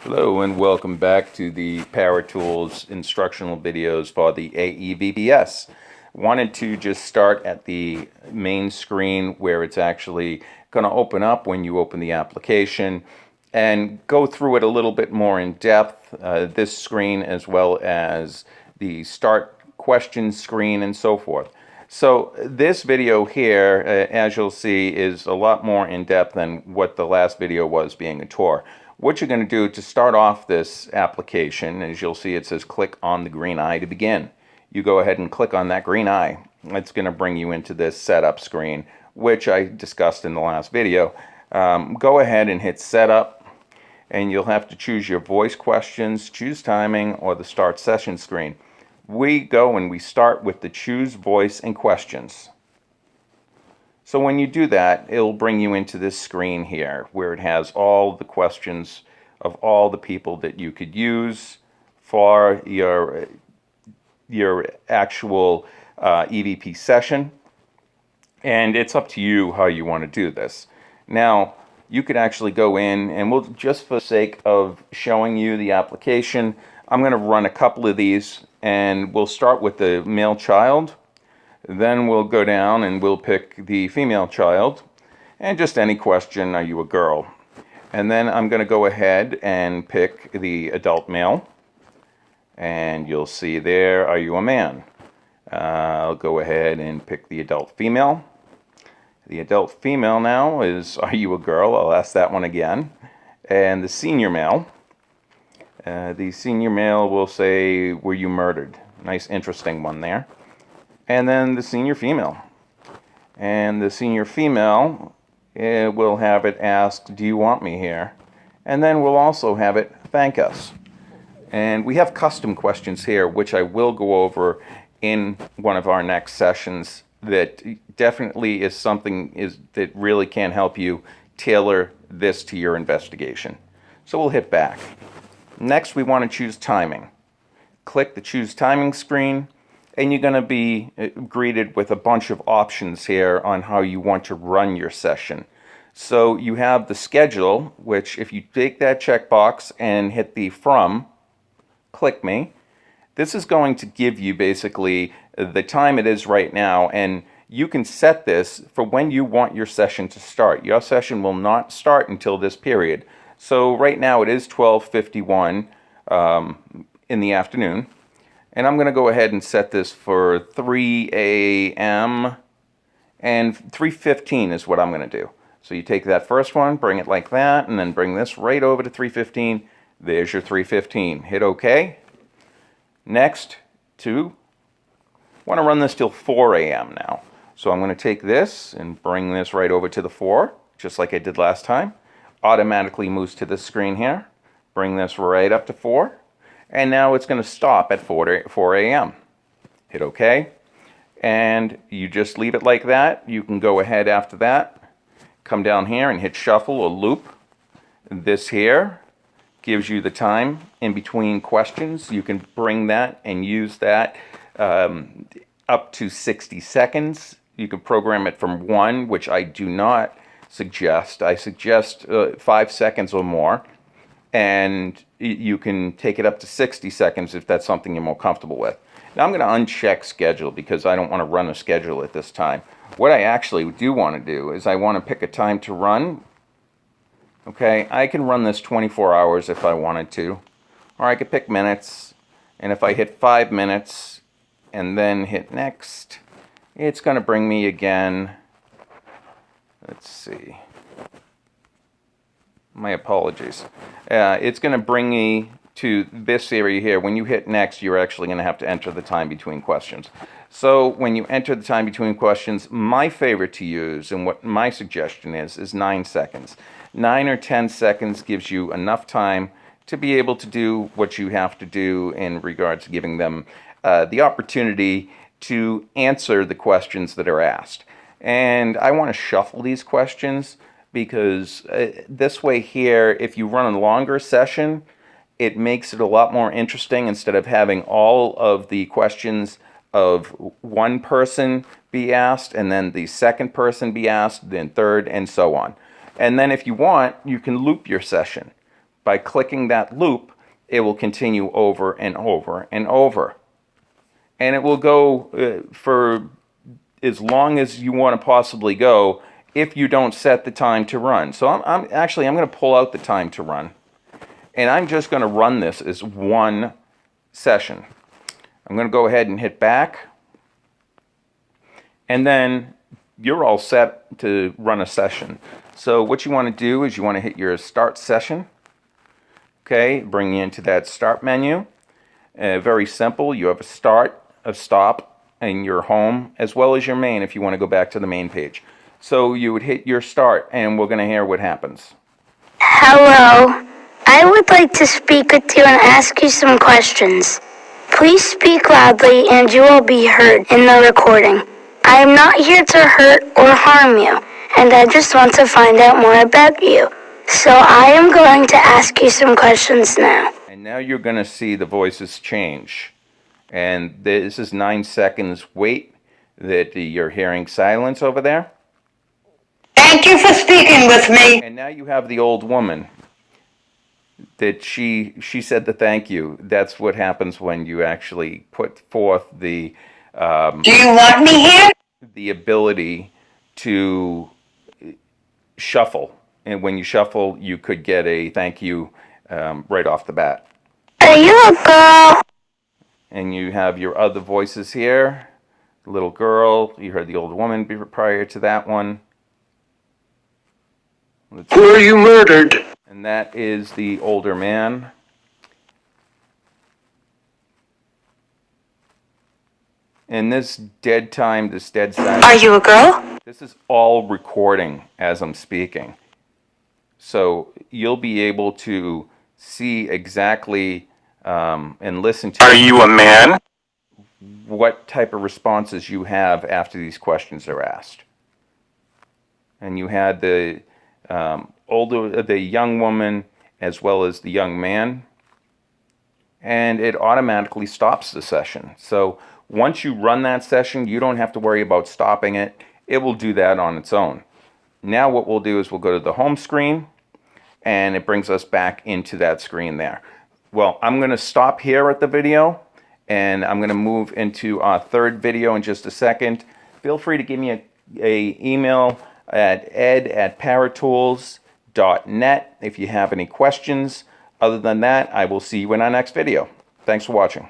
Hello and welcome back to the Paratools instructional videos for the AEVPS. Wanted to just start at the main screen where it's actually going to open up when you open the application and go through it a little bit more in depth, this screen as well as the start question screen and so forth. So this video here, as you'll see, is a lot more in depth than what the last video was, being a tour. What you're going to do to start off this application, as you'll see, it says click on the green eye to begin. You go ahead and click on that green eye. It's going to bring you into this setup screen, which I discussed in the last video. Go ahead and hit setup, and you'll have to choose your voice questions, choose timing, or the start session screen. We go and we start with the choose voice and questions. So when you do that, it'll bring you into this screen here where it has all the questions of all the people that you could use for your actual EVP session. And it's up to you how you want to do this. Now, you could actually go in and we'll, just for the sake of showing you the application, I'm going to run a couple of these and we'll start with the male child. Then we'll go down and we'll pick the female child and just any question, are you a girl? And then I'm going to go ahead and pick the adult male. And you'll see there, are you a man? I'll go ahead and pick the adult female. The adult female now is, are you a girl? I'll ask that one again. And the senior male. The senior male will say, were you murdered? Nice, interesting one there. And then the senior female. And the senior female will have it ask, do you want me here? And then we'll also have it thank us. And we have custom questions here, which I will go over in one of our next sessions, that definitely is something that really can help you tailor this to your investigation. So we'll hit back. Next, we want to choose timing. Click the choose timing screen. And you're going to be greeted with a bunch of options here on how you want to run your session. So you have the schedule, which if you take that checkbox and hit the from, click me, this is going to give you basically the time it is right now, and you can set this for when you want your session to start. Your session will not start until this period. So right now it is 12:51 in the afternoon. And I'm going to go ahead and set this for 3 a.m. and 3:15 is what I'm going to do. So you take that first one, bring it like that, and then bring this right over to 3:15. There's your 3:15. Hit OK. Next, want to run this till 4 a.m. now. So I'm going to take this and bring this right over to the 4, just like I did last time. Automatically moves to this screen here. Bring this right up to 4. And now it's going to stop at 4 a.m. Hit OK. And you just leave it like that. You can go ahead after that, come down here and hit shuffle or loop. This here gives you the time in between questions. You can bring that and use that up to 60 seconds. You can program it from 1, which I do not suggest. I suggest 5 seconds or more. And you can take it up to 60 seconds if that's something you're more comfortable with. Now I'm going to uncheck schedule because I don't want to run a schedule at this time. What I actually do want to do is I want to pick a time to run. Okay, I can run this 24 hours if I wanted to. Or I could pick minutes. And if I hit 5 minutes and then hit next, it's going to bring me again. Let's see. My apologies. It's going to bring me to this area here. When you hit next, you're actually going to have to enter the time between questions. So when you enter the time between questions, my favorite to use and what my suggestion is 9 seconds. 9 or 10 seconds gives you enough time to be able to do what you have to do in regards to giving them the opportunity to answer the questions that are asked. And I want to shuffle these questions, because this way here, if you run a longer session, it makes it a lot more interesting instead of having all of the questions of one person be asked and then the second person be asked, then third, and so on. And then if you want, you can loop your session. By clicking that loop, it will continue over and over and over. And it will go for as long as you want to possibly go if you don't set the time to run. So I'm going to pull out the time to run. And I'm just going to run this as one session. I'm going to go ahead and hit back. And then you're all set to run a session. So what you want to do is you want to hit your start session. Okay, bring you into that start menu. Very simple. You have a start, a stop, and your home, as well as your main if you want to go back to the main page. So you would hit your start, and we're going to hear what happens. Hello. I would like to speak with you and ask you some questions. Please speak loudly and you will be heard in the recording. I am not here to hurt or harm you, and I just want to find out more about you. So I am going to ask you some questions now. And now you're going to see the voices change. And this is 9 seconds wait that you're hearing silence over there. Thank you for speaking with me. And now you have the old woman that she said the thank you. That's what happens when you actually put forth the Do you want me here? the ability to shuffle. And when you shuffle, you could get a thank you right off the bat. Are you a girl? And you have your other voices here. The little girl, you heard the old woman prior to that one. Were you murdered? And that is the older man. And this dead time, this dead silence. Are you a girl? This is all recording as I'm speaking. So you'll be able to see exactly and listen to. Are you a man? What type of responses you have after these questions are asked. And you had the the young woman as well as the young man, and it automatically stops the session. So once you run that session, you don't have to worry about stopping it. It will do that on its own. Now what we'll do is we'll go to the home screen, and it brings us back into that screen there. Well, I'm going to stop here at the video, and I'm going to move into our third video in just a second. Feel free to give me a email at ed@paratools.net if you have any questions. Other than that, I will see you in our next video. Thanks for watching.